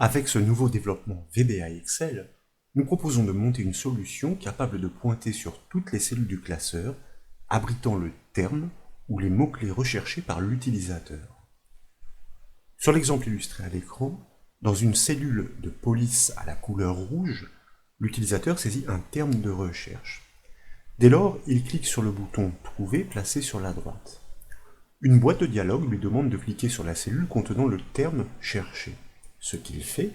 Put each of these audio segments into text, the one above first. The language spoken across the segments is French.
Avec ce nouveau développement VBA Excel, nous proposons de monter une solution capable de pointer sur toutes les cellules du classeur, abritant le terme ou les mots-clés recherchés par l'utilisateur. Sur l'exemple illustré à l'écran, dans une cellule de police à la couleur rouge, l'utilisateur saisit un terme de recherche. Dès lors, il clique sur le bouton « Trouver » placé sur la droite. Une boîte de dialogue lui demande de cliquer sur la cellule contenant le terme cherché, ce qu'il fait,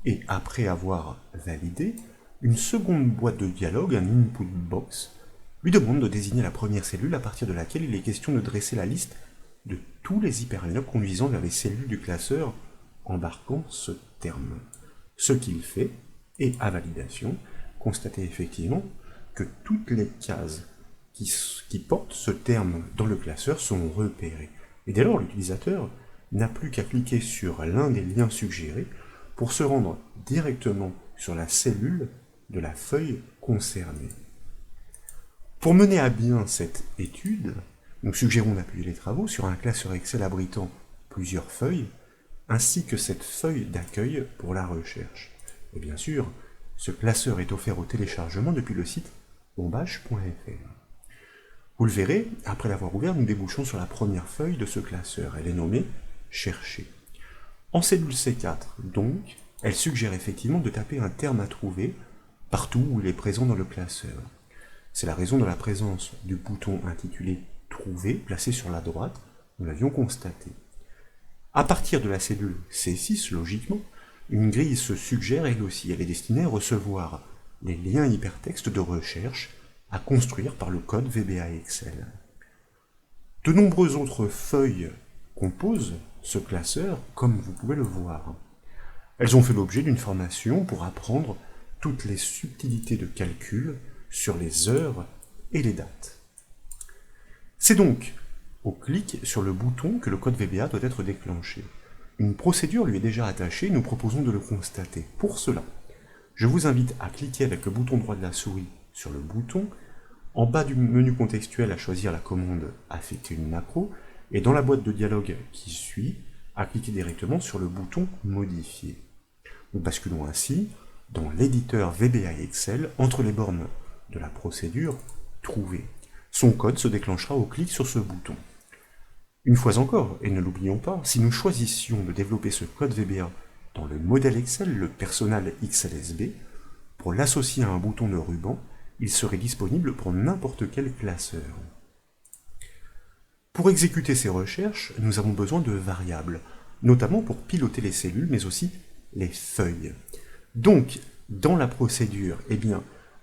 et après avoir validé, une seconde boîte de dialogue, un input box, lui demande de désigner la première cellule à partir de laquelle il est question de dresser la liste de tous les hyperliens conduisant vers les cellules du classeur embarquant ce terme. Ce qu'il fait, et à validation, constatez effectivement que toutes les cases qui portent ce terme dans le classeur sont repérées. Et dès lors, l'utilisateur n'a plus qu'à cliquer sur l'un des liens suggérés pour se rendre directement sur la cellule de la feuille concernée. Pour mener à bien cette étude, nous suggérons d'appuyer les travaux sur un classeur Excel abritant plusieurs feuilles, ainsi que cette feuille d'accueil pour la recherche. Et bien sûr, ce classeur est offert au téléchargement depuis le site bombage.fr. Vous le verrez, après l'avoir ouvert, nous débouchons sur la première feuille de ce classeur. Elle est nommée « Chercher ». En cellule C4, donc, elle suggère effectivement de taper un terme à trouver partout où il est présent dans le classeur. C'est la raison de la présence du bouton intitulé « Trouver » placé sur la droite, nous l'avions constaté. À partir de la cellule C6, logiquement, une grille se suggère elle aussi. Elle est destinée à recevoir les liens hypertextes de recherche à construire par le code VBA Excel. De nombreuses autres feuilles composent ce classeur, comme vous pouvez le voir. Elles ont fait l'objet d'une formation pour apprendre toutes les subtilités de calcul sur les heures et les dates. C'est donc au clic sur le bouton que le code VBA doit être déclenché. Une procédure lui est déjà attachée, nous proposons de le constater. Pour cela, je vous invite à cliquer avec le bouton droit de la souris sur le bouton, en bas du menu contextuel à choisir la commande « Affecter une macro » et dans la boîte de dialogue qui suit, à cliquer directement sur le bouton « Modifier ». Nous basculons ainsi dans l'éditeur VBA Excel entre les bornes de la procédure « Trouver ». Son code se déclenchera au clic sur ce bouton. Une fois encore, et ne l'oublions pas, si nous choisissions de développer ce code VBA dans le modèle Excel, le Personal XLSB, pour l'associer à un bouton de ruban, il serait disponible pour n'importe quel classeur. Pour exécuter ces recherches, nous avons besoin de variables, notamment pour piloter les cellules, mais aussi les feuilles. Donc, dans la procédure,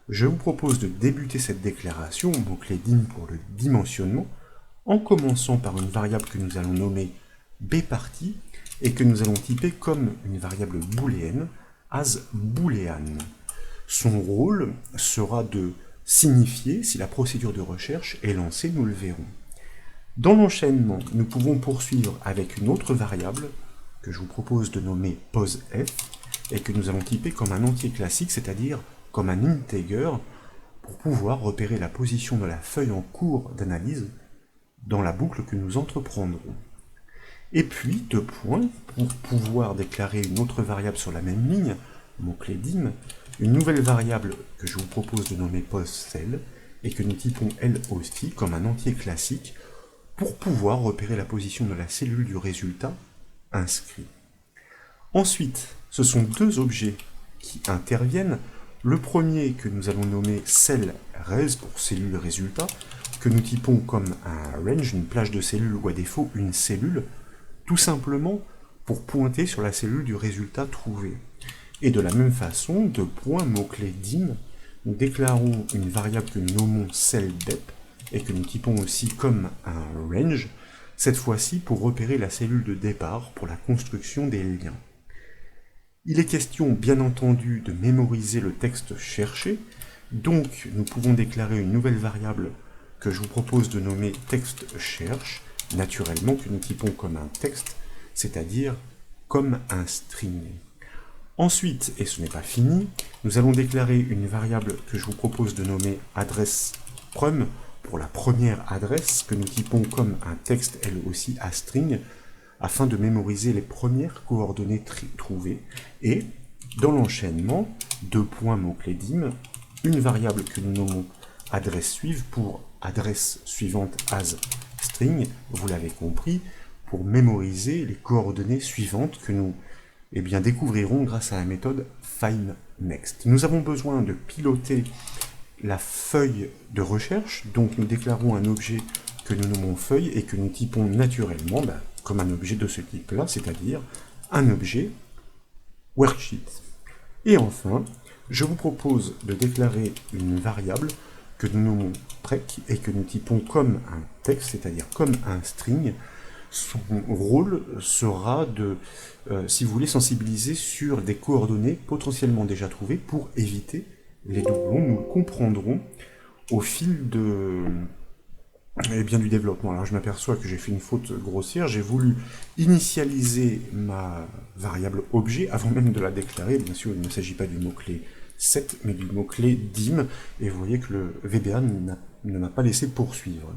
je vous propose de débuter cette déclaration, mot-clé dim pour le dimensionnement, en commençant par une variable que nous allons nommer bparty et que nous allons typer comme une variable booléenne, as boolean. Son rôle sera de signifier si la procédure de recherche est lancée, nous le verrons. Dans l'enchaînement, nous pouvons poursuivre avec une autre variable que je vous propose de nommer posF et que nous allons typer comme un entier classique, c'est-à-dire comme un integer, pour pouvoir repérer la position de la feuille en cours d'analyse dans la boucle que nous entreprendrons. Et puis, deux points, pour pouvoir déclarer une autre variable sur la même ligne, mot-clé dim, une nouvelle variable que je vous propose de nommer postCell, et que nous typons elle aussi comme un entier classique, pour pouvoir repérer la position de la cellule du résultat inscrit. Ensuite, ce sont deux objets qui interviennent. Le premier que nous allons nommer cellRes pour cellule résultat, que nous typons comme un range, une plage de cellules ou à défaut une cellule, tout simplement pour pointer sur la cellule du résultat trouvé. Et de la même façon, de point mot-clé dim, nous déclarons une variable que nous nommons celldep et que nous typons aussi comme un range, cette fois-ci pour repérer la cellule de départ pour la construction des liens. Il est question, bien entendu, de mémoriser le texte cherché, donc nous pouvons déclarer une nouvelle variable que je vous propose de nommer textCherche, naturellement que nous typons comme un texte, c'est-à-dire comme un string. Ensuite, et ce n'est pas fini, nous allons déclarer une variable que je vous propose de nommer adresse_prom pour la première adresse, que nous typons comme un texte elle aussi à string, afin de mémoriser les premières coordonnées trouvées, et dans l'enchaînement, deux points mots-clés dim, une variable que nous nommons adresse suive pour adresse suivante as string, vous l'avez compris, pour mémoriser les coordonnées suivantes que nous découvrirons grâce à la méthode findNext. Nous avons besoin de piloter la feuille de recherche, donc nous déclarons un objet que nous nommons feuille et que nous typons naturellement comme un objet de ce type-là, c'est-à-dire un objet worksheet. Et enfin, je vous propose de déclarer une variable que nous nommons prec et que nous typons comme un texte, c'est-à-dire comme un string. Son rôle sera de, si vous voulez, sensibiliser sur des coordonnées potentiellement déjà trouvées pour éviter les doublons. Nous le comprendrons au fil du développement. Alors je m'aperçois que j'ai fait une faute grossière, j'ai voulu initialiser ma variable objet avant même de la déclarer. Bien sûr, il ne s'agit pas du mot-clé set, mais du mot-clé dim, et vous voyez que le VBA ne m'a pas laissé poursuivre.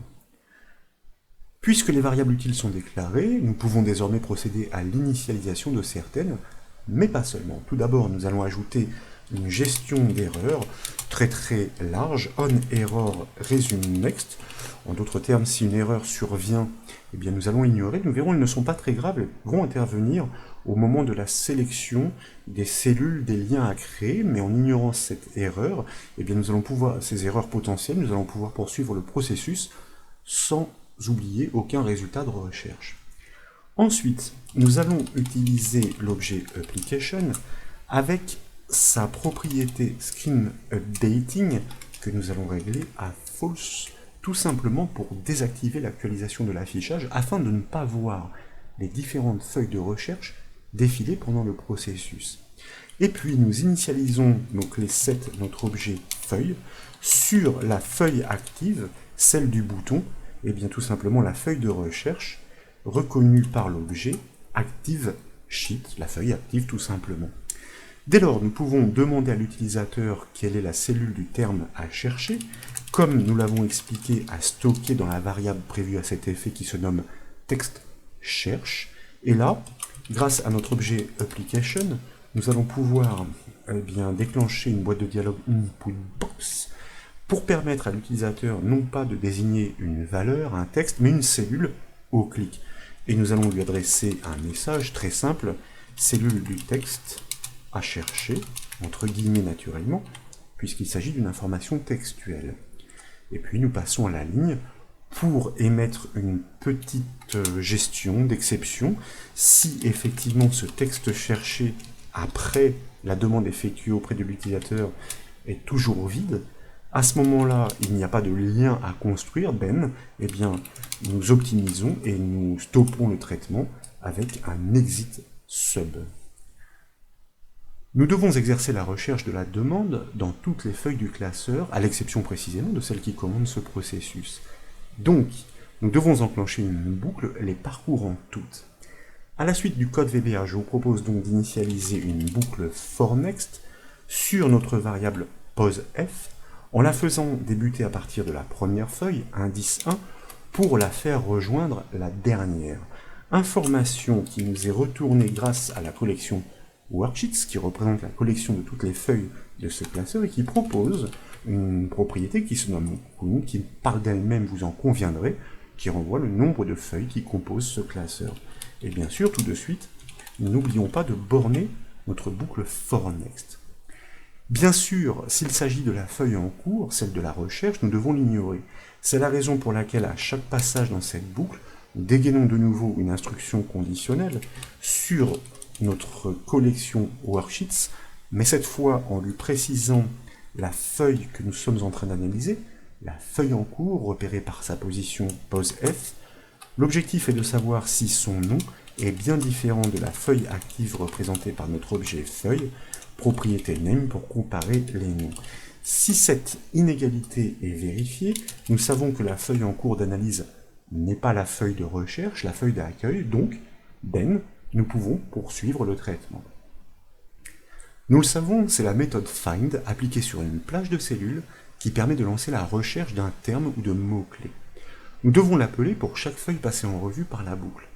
Puisque les variables utiles sont déclarées, nous pouvons désormais procéder à l'initialisation de certaines, mais pas seulement. Tout d'abord, nous allons ajouter une gestion d'erreurs très large, onError resume next. En d'autres termes, si une erreur survient, nous allons ignorer. Nous verrons, elles ne sont pas très graves, elles vont intervenir au moment de la sélection des cellules, des liens à créer, mais en ignorant cette erreur, nous allons pouvoir, ces erreurs potentielles, nous allons pouvoir poursuivre le processus sans oublier aucun résultat de recherche. Ensuite, nous allons utiliser l'objet application avec sa propriété screen updating que nous allons régler à false, tout simplement pour désactiver l'actualisation de l'affichage afin de ne pas voir les différentes feuilles de recherche défiler pendant le processus. Et puis nous initialisons mot-clé set, notre objet feuille, sur la feuille active, celle du bouton, tout simplement la feuille de recherche reconnue par l'objet active sheet, la feuille active tout simplement. Dès lors, nous pouvons demander à l'utilisateur quelle est la cellule du terme à chercher, comme nous l'avons expliqué, à stocker dans la variable prévue à cet effet qui se nomme text cherche. Et là, grâce à notre objet application, nous allons pouvoir déclencher une boîte de dialogue input box pour permettre à l'utilisateur non pas de désigner une valeur, un texte, mais une cellule au clic. Et nous allons lui adresser un message très simple, cellule du texte à chercher, entre guillemets naturellement, puisqu'il s'agit d'une information textuelle. Et puis nous passons à la ligne pour émettre une petite gestion d'exception. Si effectivement ce texte cherché après la demande effectuée auprès de l'utilisateur est toujours vide, à ce moment-là, il n'y a pas de lien à construire, nous optimisons et nous stoppons le traitement avec un exit sub. Nous devons exercer la recherche de la demande dans toutes les feuilles du classeur, à l'exception précisément de celle qui commande ce processus. Donc, nous devons enclencher une boucle les parcourant toutes. À la suite du code VBA, je vous propose donc d'initialiser une boucle forNext sur notre variable poseF, en la faisant débuter à partir de la première feuille, indice 1, pour la faire rejoindre la dernière. Information qui nous est retournée grâce à la collection Worksheets, qui représente la collection de toutes les feuilles de ce classeur et qui propose une propriété qui se nomme count, qui parle d'elle-même, vous en conviendrez, qui renvoie le nombre de feuilles qui composent ce classeur. Et bien sûr, tout de suite, n'oublions pas de borner notre boucle forNext. Bien sûr, s'il s'agit de la feuille en cours, celle de la recherche, nous devons l'ignorer. C'est la raison pour laquelle à chaque passage dans cette boucle, nous dégainons de nouveau une instruction conditionnelle sur notre collection Worksheets, mais cette fois en lui précisant la feuille que nous sommes en train d'analyser, la feuille en cours repérée par sa position poseF. L'objectif est de savoir si son nom est bien différent de la feuille active représentée par notre objet feuille, propriété name pour comparer les noms. Si cette inégalité est vérifiée, nous savons que la feuille en cours d'analyse n'est pas la feuille de recherche, la feuille d'accueil, donc, nous pouvons poursuivre le traitement. Nous le savons, c'est la méthode find appliquée sur une plage de cellules qui permet de lancer la recherche d'un terme ou de mots-clés. Nous devons l'appeler pour chaque feuille passée en revue par la boucle.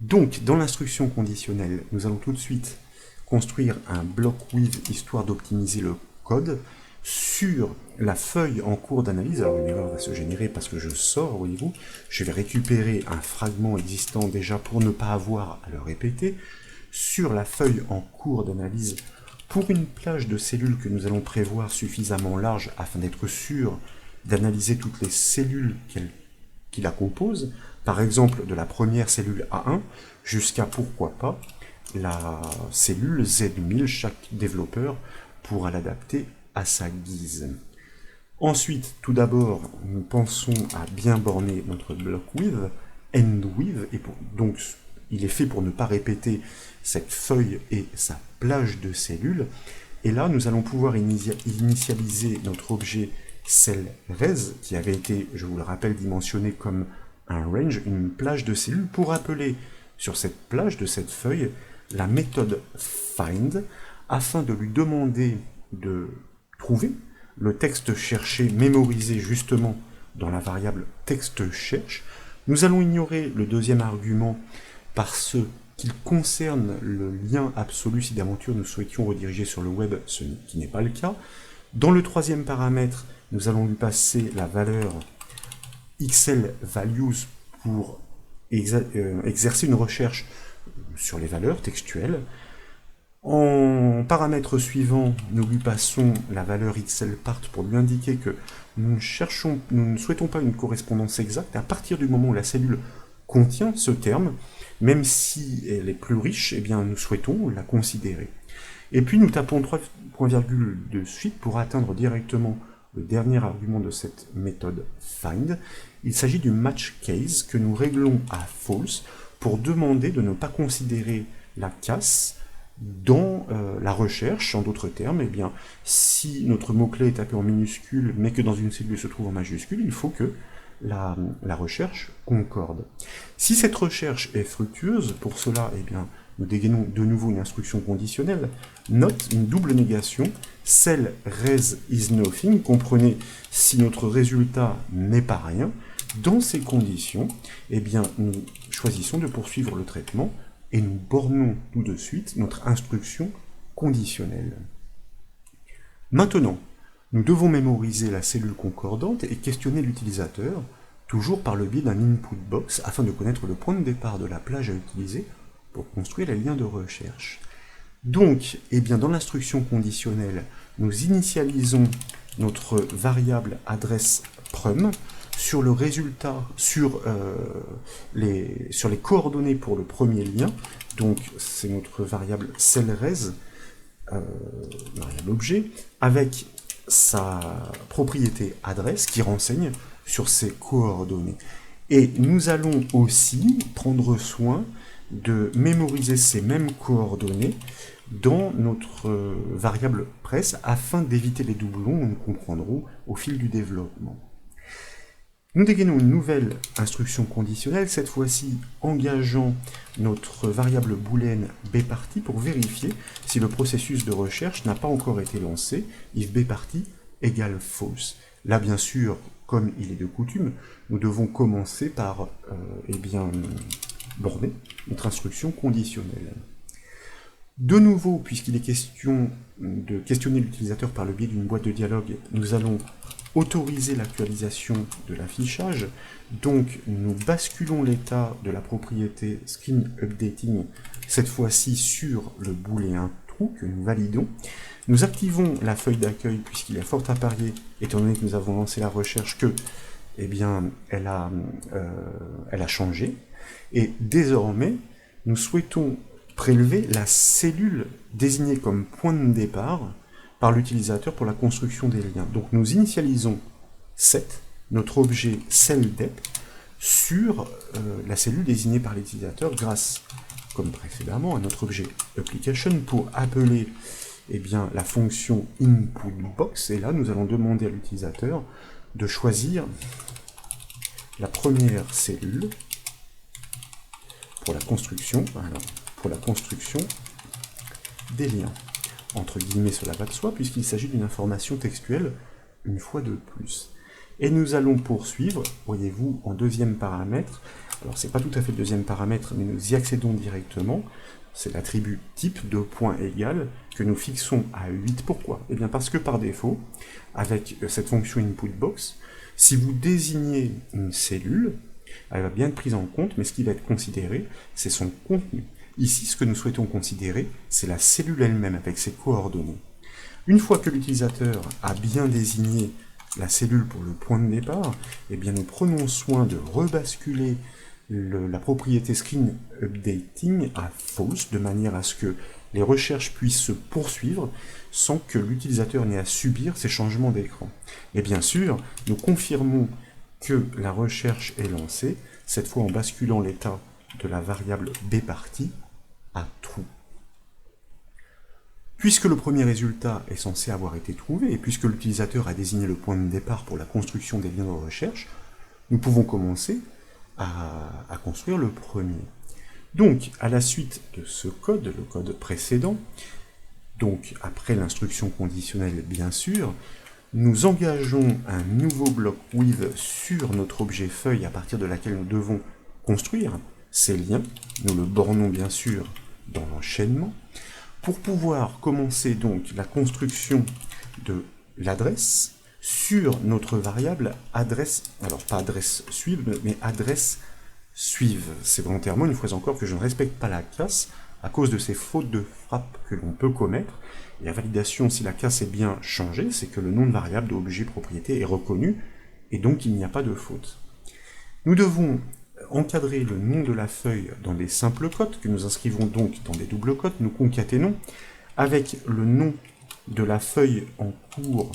Donc, dans l'instruction conditionnelle, nous allons tout de suite construire un block with histoire d'optimiser le code sur la feuille en cours d'analyse. Alors une erreur va se générer parce que je sors, voyez-vous. Je vais récupérer un fragment existant déjà pour ne pas avoir à le répéter. Sur la feuille en cours d'analyse, pour une plage de cellules que nous allons prévoir suffisamment large afin d'être sûr d'analyser toutes les cellules qui la composent, par exemple de la première cellule A1 jusqu'à, pourquoi pas, la cellule Z1000, chaque développeur pourra l'adapter à sa guise. Ensuite, tout d'abord, nous pensons à bien borner notre block with, end with, et donc il est fait pour ne pas répéter cette feuille et sa plage de cellules. Et là, nous allons pouvoir initialiser notre objet cellRes, qui avait été, je vous le rappelle, dimensionné comme un range, une plage de cellules, pour appeler sur cette plage de cette feuille la méthode find, afin de lui demander de trouver le texte cherché mémorisé justement dans la variable texte cherche. Nous allons ignorer le deuxième argument parce qu'il concerne le lien absolu si d'aventure nous souhaitions rediriger sur le web, ce qui n'est pas le cas. Dans le troisième paramètre, nous allons lui passer la valeur xlValues pour exercer une recherche sur les valeurs textuelles. En paramètre suivant, nous lui passons la valeur xlPart pour lui indiquer que nous ne souhaitons pas une correspondance exacte à partir du moment où la cellule contient ce terme, même si elle est plus riche, eh bien nous souhaitons la considérer. Et puis nous tapons 3 points virgules de suite pour atteindre directement le dernier argument de cette méthode find. Il s'agit du match case que nous réglons à false pour demander de ne pas considérer la casse dans la recherche. En d'autres termes, eh bien, si notre mot-clé est tapé en minuscule, mais que dans une cellule se trouve en majuscule, il faut que la recherche concorde. Si cette recherche est fructueuse, pour cela, eh bien, nous dégainons de nouveau une instruction conditionnelle, note une double négation, cellRes is nothing, comprenez si notre résultat n'est pas rien. Dans ces conditions, eh bien, nous choisissons de poursuivre le traitement et nous bornons tout de suite notre instruction conditionnelle. Maintenant, nous devons mémoriser la cellule concordante et questionner l'utilisateur, toujours par le biais d'un input box, afin de connaître le point de départ de la plage à utiliser pour construire les liens de recherche. Donc, eh bien, dans l'instruction conditionnelle, nous initialisons notre variable adresse prum sur le résultat, sur les coordonnées pour le premier lien. Donc, c'est notre variable cellRes, variable objet, avec sa propriété adresse qui renseigne sur ses coordonnées. Et nous allons aussi prendre soin de mémoriser ces mêmes coordonnées dans notre variable press afin d'éviter les doublons, nous comprendrons au fil du développement. Nous dégainons une nouvelle instruction conditionnelle, cette fois-ci engageant notre variable booléenne bparty pour vérifier si le processus de recherche n'a pas encore été lancé, if bparty égale false. Là, bien sûr, comme il est de coutume, nous devons commencer par borner notre instruction conditionnelle. De nouveau, puisqu'il est question de questionner l'utilisateur par le biais d'une boîte de dialogue, nous allons autoriser l'actualisation de l'affichage. Donc, nous basculons l'état de la propriété screen updating, cette fois-ci sur le booléen true que nous validons. Nous activons la feuille d'accueil puisqu'il est fort à parier, étant donné que nous avons lancé la recherche, que, eh bien, elle a changé. Et désormais, nous souhaitons prélever la cellule désignée comme point de départ par l'utilisateur pour la construction des liens. Donc nous initialisons set, notre objet celldep, sur la cellule désignée par l'utilisateur grâce, comme précédemment, à notre objet application pour appeler la fonction inputBox. Et là, nous allons demander à l'utilisateur de choisir la première cellule pour la construction, des liens. Entre guillemets, cela va de soi, puisqu'il s'agit d'une information textuelle une fois de plus. Et nous allons poursuivre, voyez-vous, en deuxième paramètre, Alors c'est pas tout à fait le deuxième paramètre, mais nous y accédons directement. C'est l'attribut type de point égal que nous fixons à 8. Pourquoi? Eh bien parce que par défaut, avec cette fonction inputBox, si vous désignez une cellule, elle va bien être prise en compte, mais ce qui va être considéré, c'est son contenu. Ici, ce que nous souhaitons considérer, c'est la cellule elle-même avec ses coordonnées. Une fois que l'utilisateur a bien désigné la cellule pour le point de départ, eh bien nous prenons soin de rebasculer la propriété screen updating à false, de manière à ce que les recherches puissent se poursuivre sans que l'utilisateur n'ait à subir ces changements d'écran. Et bien sûr, nous confirmons que la recherche est lancée, cette fois en basculant l'état de la variable bparty à true. Puisque le premier résultat est censé avoir été trouvé, et puisque l'utilisateur a désigné le point de départ pour la construction des liens de recherche, nous pouvons commencer à construire le premier. Donc, à la suite de ce code, le code précédent, donc après l'instruction conditionnelle bien sûr, nous engageons un nouveau bloc with sur notre objet feuille à partir de laquelle nous devons construire ces liens. Nous le bornons bien sûr dans l'enchaînement, pour pouvoir commencer donc la construction de l'adresse sur notre variable adresse, alors pas adresse suive, mais adresse suive. C'est volontairement, une fois encore, que je ne respecte pas la classe à cause de ces fautes de frappe que l'on peut commettre. Et la validation, si la classe est bien changée, c'est que le nom de variable d'objet propriété est reconnu, et donc il n'y a pas de faute. Nous devons encadrer le nom de la feuille dans des simples cotes, que nous inscrivons donc dans des doubles cotes, nous concaténons avec le nom de la feuille en cours.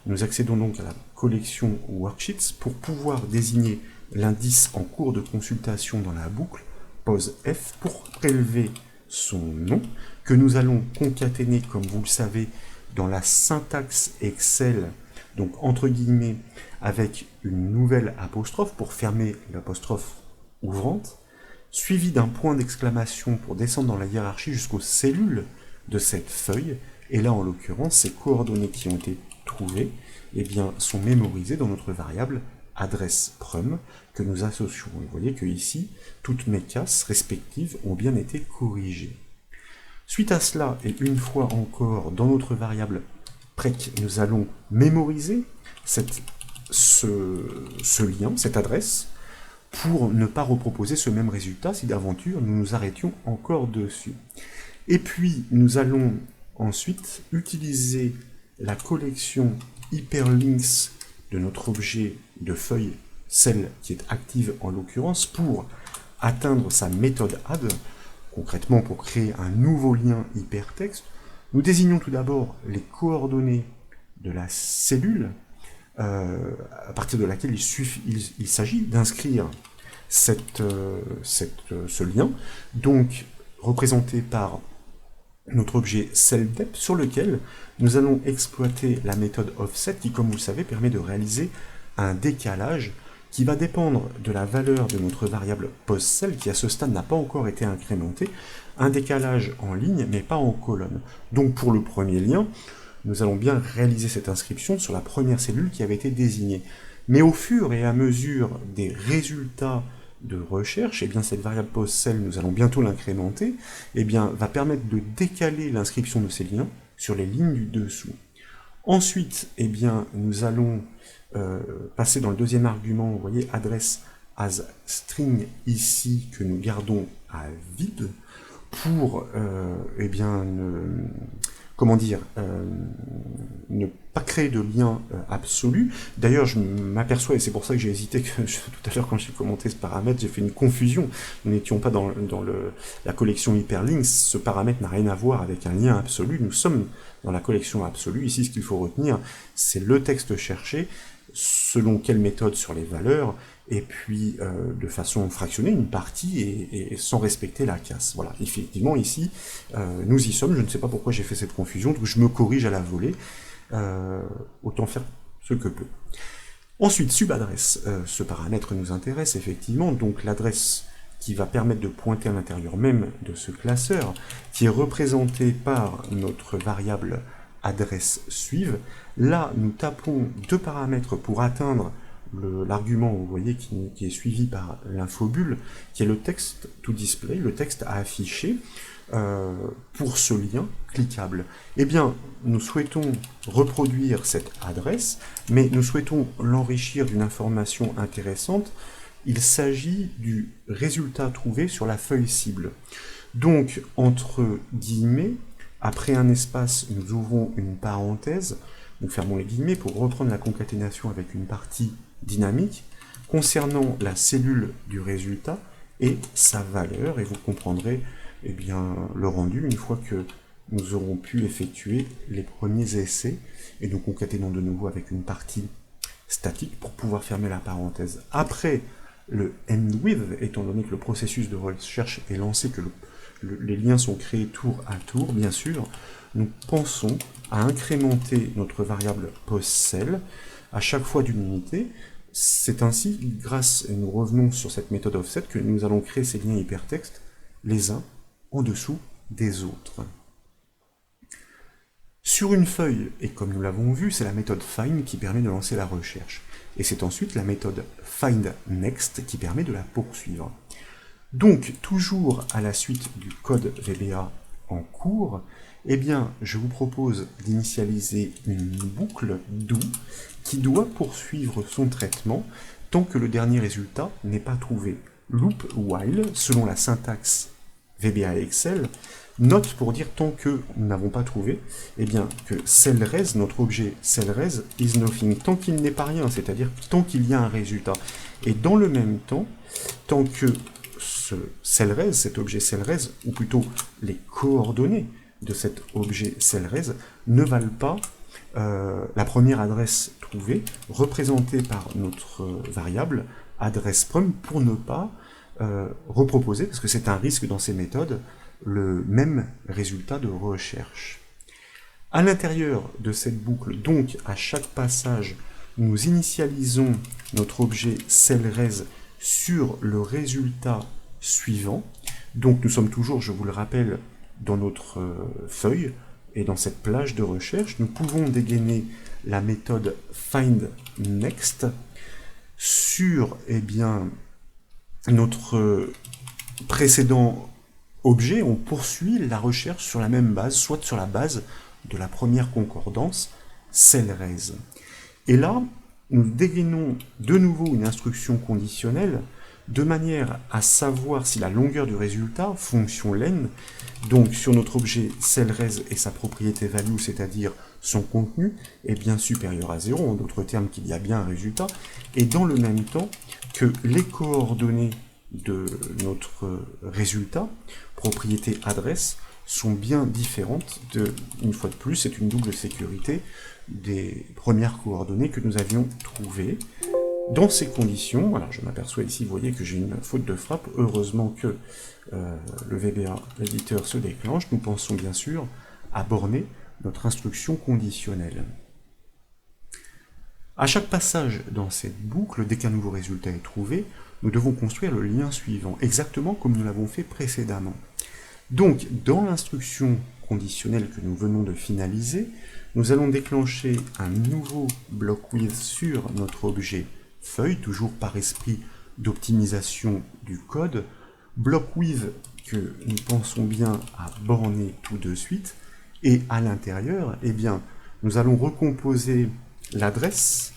Nous accédons donc à la collection worksheets pour pouvoir désigner l'indice en cours de consultation dans la boucle, pose F, pour prélever son nom, que nous allons concaténer, comme vous le savez, dans la syntaxe Excel, donc entre guillemets, avec une nouvelle apostrophe pour fermer l'apostrophe ouvrante, suivi d'un point d'exclamation pour descendre dans la hiérarchie jusqu'aux cellules de cette feuille, et là en l'occurrence, ces coordonnées qui ont été trouvées, eh bien, sont mémorisées dans notre variable adresse prum que nous associons. Vous voyez que ici, toutes mes casses respectives ont bien été corrigées. Suite à cela, et une fois encore dans notre variable prec, nous allons mémoriser ce lien, cette adresse, pour ne pas reproposer ce même résultat si d'aventure nous nous arrêtions encore dessus. Et puis nous allons ensuite utiliser la collection hyperlinks de notre objet de feuille, celle qui est active en l'occurrence, pour atteindre sa méthode add, concrètement pour créer un nouveau lien hypertexte. Nous désignons tout d'abord les coordonnées de la cellule à partir de laquelle il s'agit d'inscrire ce lien, donc représenté par notre objet celldep, sur lequel nous allons exploiter la méthode offset qui, comme vous le savez, permet de réaliser un décalage qui va dépendre de la valeur de notre variable poseCell, qui à ce stade n'a pas encore été incrémentée, un décalage en ligne mais pas en colonne. Donc pour le premier lien, nous allons bien réaliser cette inscription sur la première cellule qui avait été désignée. Mais au fur et à mesure des résultats de recherche, eh bien cette variable poseCell, nous allons bientôt l'incrémenter, eh bien va permettre de décaler l'inscription de ces liens sur les lignes du dessous. Ensuite, eh bien, nous allons passer dans le deuxième argument, vous voyez, adresse as string ici, que nous gardons à vide, pour eh bien, ne pas créer de lien absolu. D'ailleurs, je m'aperçois, et c'est pour ça que j'ai hésité, que tout à l'heure quand j'ai commenté ce paramètre, j'ai fait une confusion. Nous n'étions pas dans la collection hyperlinks, ce paramètre n'a rien à voir avec un lien absolu, nous sommes dans la collection absolue. Ici, ce qu'il faut retenir, c'est le texte cherché, selon quelle méthode sur les valeurs, et puis de façon fractionnée, une partie, et sans respecter la casse. Voilà, effectivement, ici, nous y sommes, je ne sais pas pourquoi j'ai fait cette confusion, donc je me corrige à la volée, autant faire ce que peut. Ensuite, subadresse, ce paramètre nous intéresse, effectivement, donc l'adresse qui va permettre de pointer à l'intérieur même de ce classeur, qui est représenté par notre variable adresse suive. Là, nous tapons deux paramètres pour atteindre l'argument, vous voyez, qui est suivi par l'infobule, qui est le texte to display, le texte à afficher, pour ce lien cliquable. Eh bien, nous souhaitons reproduire cette adresse, mais nous souhaitons l'enrichir d'une information intéressante. Il s'agit du résultat trouvé sur la feuille cible. Donc, entre guillemets, après un espace, nous ouvrons une parenthèse, nous fermons les guillemets pour reprendre la concaténation avec une partie dynamique concernant la cellule du résultat et sa valeur, et vous comprendrez eh bien, le rendu une fois que nous aurons pu effectuer les premiers essais, et nous concaténons de nouveau avec une partie statique pour pouvoir fermer la parenthèse. Après le end with, étant donné que le processus de recherche est lancé, que les liens sont créés tour à tour, bien sûr, nous pensons à incrémenter notre variable postCell à chaque fois d'une unité. C'est ainsi, et nous revenons sur cette méthode offset, que nous allons créer ces liens hypertextes les uns en dessous des autres. Sur une feuille, et comme nous l'avons vu, c'est la méthode find qui permet de lancer la recherche. Et c'est ensuite la méthode findNext qui permet de la poursuivre. Donc, toujours à la suite du code VBA en cours, eh bien, je vous propose d'initialiser une boucle do qui doit poursuivre son traitement tant que le dernier résultat n'est pas trouvé. Loop while, selon la syntaxe VBA et Excel, note pour dire tant que nous n'avons pas trouvé, eh bien, que cellRes, notre objet cellRes, is nothing, tant qu'il n'est pas rien, c'est-à-dire tant qu'il y a un résultat. Et dans le même temps, tant que ce cellRes, cet objet cellRes, ou plutôt les coordonnées de cet objet cellRes, ne valent pas la première adresse trouvée, représentée par notre variable adresse_prom, pour ne pas reproposer, parce que c'est un risque dans ces méthodes, le même résultat de recherche. À l'intérieur de cette boucle, donc à chaque passage, nous initialisons notre objet cellRes sur le résultat suivant. Donc nous sommes toujours, je vous le rappelle, dans notre feuille et dans cette plage de recherche. Nous pouvons dégainer la méthode findNext sur notre précédent objet. On poursuit la recherche sur la même base, soit sur la base de la première concordance cellRes. Et là, nous dégainons de nouveau une instruction conditionnelle de manière à savoir si la longueur du résultat, fonction len, donc sur notre objet cellRes et sa propriété value, c'est-à-dire son contenu, est bien supérieur à 0, en d'autres termes qu'il y a bien un résultat, et dans le même temps que les coordonnées de notre résultat, propriété adresse, sont bien différentes une fois de plus, c'est une double sécurité des premières coordonnées que nous avions trouvées. Dans ces conditions, alors je m'aperçois ici, vous voyez que j'ai une faute de frappe, heureusement que le VBA éditeur se déclenche, nous pensons bien sûr à borner notre instruction conditionnelle. À chaque passage dans cette boucle, dès qu'un nouveau résultat est trouvé, nous devons construire le lien suivant, exactement comme nous l'avons fait précédemment. Donc, dans l'instruction conditionnelle que nous venons de finaliser, nous allons déclencher un nouveau block with sur notre objet feuille, toujours par esprit d'optimisation du code, block with que nous pensons bien à borner tout de suite, et à l'intérieur, eh bien, nous allons recomposer l'adresse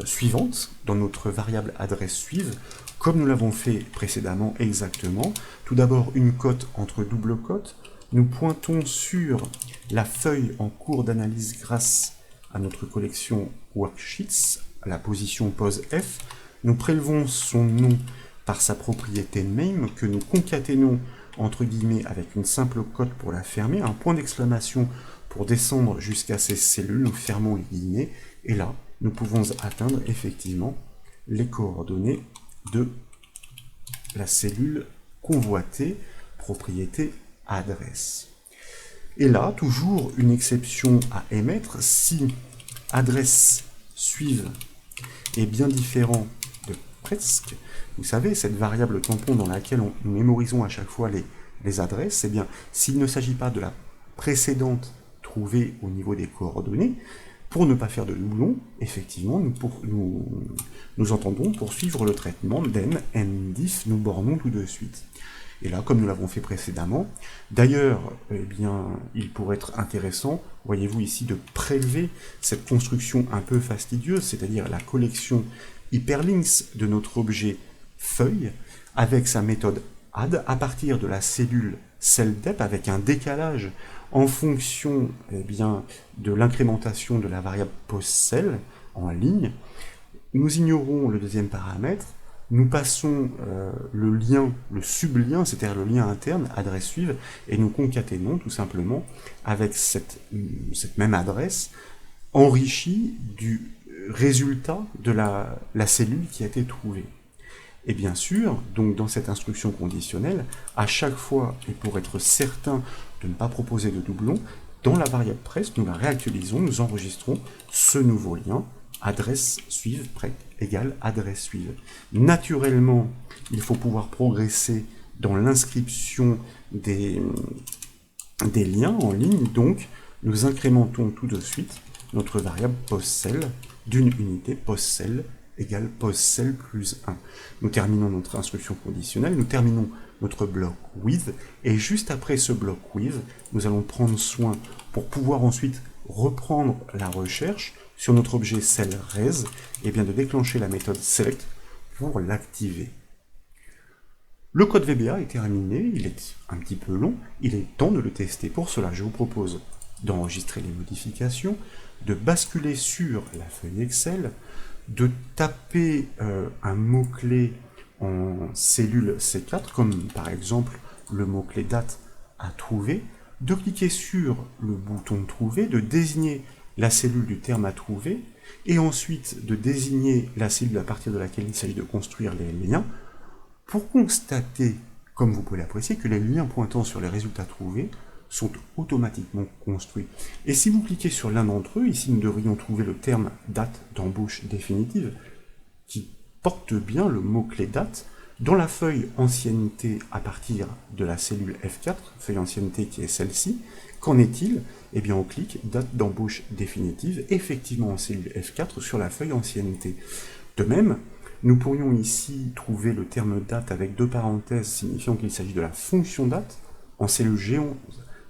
suivante dans notre variable adresse suive, comme nous l'avons fait précédemment exactement. Tout d'abord, une cote entre double cotes. Nous pointons sur la feuille en cours d'analyse grâce à notre collection Worksheets, à la position pose F. Nous prélevons son nom par sa propriété name, que nous concaténons entre guillemets avec une simple cote pour la fermer, un point d'exclamation pour descendre jusqu'à ces cellules, nous fermons les guillemets, et là, nous pouvons atteindre effectivement les coordonnées de la cellule convoitée, propriété adresse. Et là, toujours une exception à émettre, si adresse suive est bien différent de presque, vous savez, cette variable tampon dans laquelle nous mémorisons à chaque fois les adresses, eh bien, s'il ne s'agit pas de la précédente trouvée au niveau des coordonnées, Pour ne pas faire de doublons, effectivement, nous entendons poursuivre le traitement den, and, if, nous bornons tout de suite. Et là, comme nous l'avons fait précédemment, d'ailleurs, eh bien, il pourrait être intéressant, voyez-vous ici, de prélever cette construction un peu fastidieuse, c'est-à-dire la collection hyperlinks de notre objet feuille, avec sa méthode add, à partir de la cellule celldep, avec un décalage en fonction eh bien, de l'incrémentation de la variable postCell en ligne. Nous ignorons le deuxième paramètre, nous passons le lien, le sublien, c'est-à-dire le lien interne, adresse suive, et nous concaténons tout simplement avec cette même adresse enrichie du résultat de la cellule qui a été trouvée. Et bien sûr, donc dans cette instruction conditionnelle, à chaque fois, et pour être certain de ne pas proposer de doublon, dans la variable press, nous la réactualisons, nous enregistrons ce nouveau lien, adresse suive prêt égale adresse suive. Naturellement, il faut pouvoir progresser dans l'inscription des liens en ligne, donc nous incrémentons tout de suite notre variable postCell d'une unité postCell égale postCell plus 1. Nous terminons notre instruction conditionnelle, nous terminons notre bloc with, et juste après ce bloc with, nous allons prendre soin pour pouvoir ensuite reprendre la recherche sur notre objet cellRes, et bien de déclencher la méthode select pour l'activer. Le code VBA est terminé, il est un petit peu long, il est temps de le tester. Pour cela, je vous propose d'enregistrer les modifications, de basculer sur la feuille Excel, de taper un mot-clé en cellule C4, comme par exemple le mot-clé date à trouver, de cliquer sur le bouton trouver, de désigner la cellule du terme à trouver, et ensuite de désigner la cellule à partir de laquelle il s'agit de construire les liens, pour constater, comme vous pouvez l'apprécier, que les liens pointant sur les résultats trouvés sont automatiquement construits. Et si vous cliquez sur l'un d'entre eux, ici nous devrions trouver le terme date d'embauche définitive, qui porte bien le mot-clé date, dans la feuille ancienneté à partir de la cellule F4, feuille ancienneté qui est celle-ci. Qu'en est-il? Eh bien on clique date d'embauche définitive, effectivement en cellule F4 sur la feuille ancienneté. De même, nous pourrions ici trouver le terme date avec deux parenthèses signifiant qu'il s'agit de la fonction date en cellule G11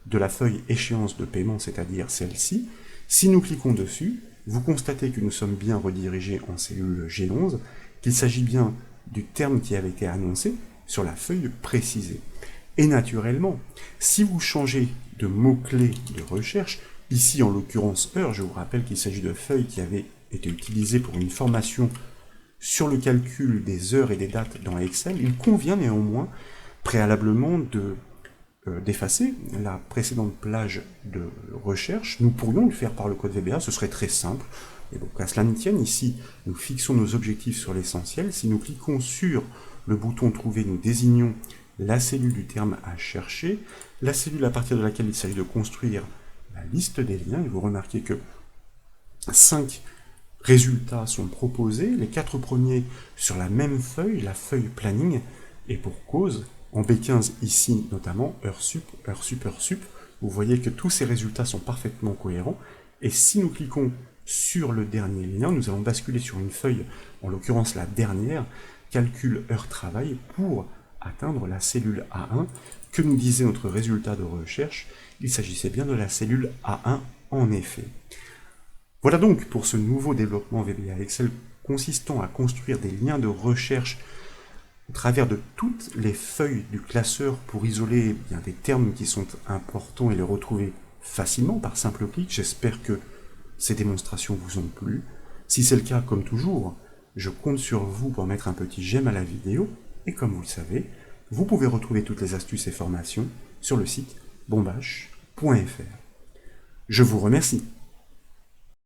de la feuille échéance de paiement, c'est-à-dire celle-ci. Si nous cliquons dessus, vous constatez que nous sommes bien redirigés en cellule G11, qu'il s'agit bien du terme qui avait été annoncé sur la feuille précisée. Et naturellement, si vous changez de mot-clé de recherche, ici en l'occurrence heure, je vous rappelle qu'il s'agit de feuilles qui avaient été utilisées pour une formation sur le calcul des heures et des dates dans Excel, il convient néanmoins préalablement d'effacer la précédente plage de recherche. Nous pourrions le faire par le code VBA, ce serait très simple. Et donc à cela ne tienne, ici nous fixons nos objectifs sur l'essentiel. Si nous cliquons sur le bouton trouver, nous désignons la cellule du terme à chercher, la cellule à partir de laquelle il s'agit de construire la liste des liens, et vous remarquez que 5 résultats sont proposés, les 4 premiers sur la même feuille, la feuille planning, et pour cause, en B15 ici notamment, heure sup, heure sup, heure sup, vous voyez que tous ces résultats sont parfaitement cohérents, et si nous cliquons sur le dernier lien, nous allons basculer sur une feuille, en l'occurrence la dernière, calcul heure travail, pour atteindre la cellule A1, que nous disait notre résultat de recherche, il s'agissait bien de la cellule A1 en effet. Voilà donc pour ce nouveau développement VBA Excel consistant à construire des liens de recherche au travers de toutes les feuilles du classeur pour isoler bien des termes qui sont importants et les retrouver facilement par simple clic. J'espère que ces démonstrations vous ont plu. Si c'est le cas, comme toujours, je compte sur vous pour mettre un petit j'aime à la vidéo, et comme vous le savez, vous pouvez retrouver toutes les astuces et formations sur le site bombache.fr. Je vous remercie.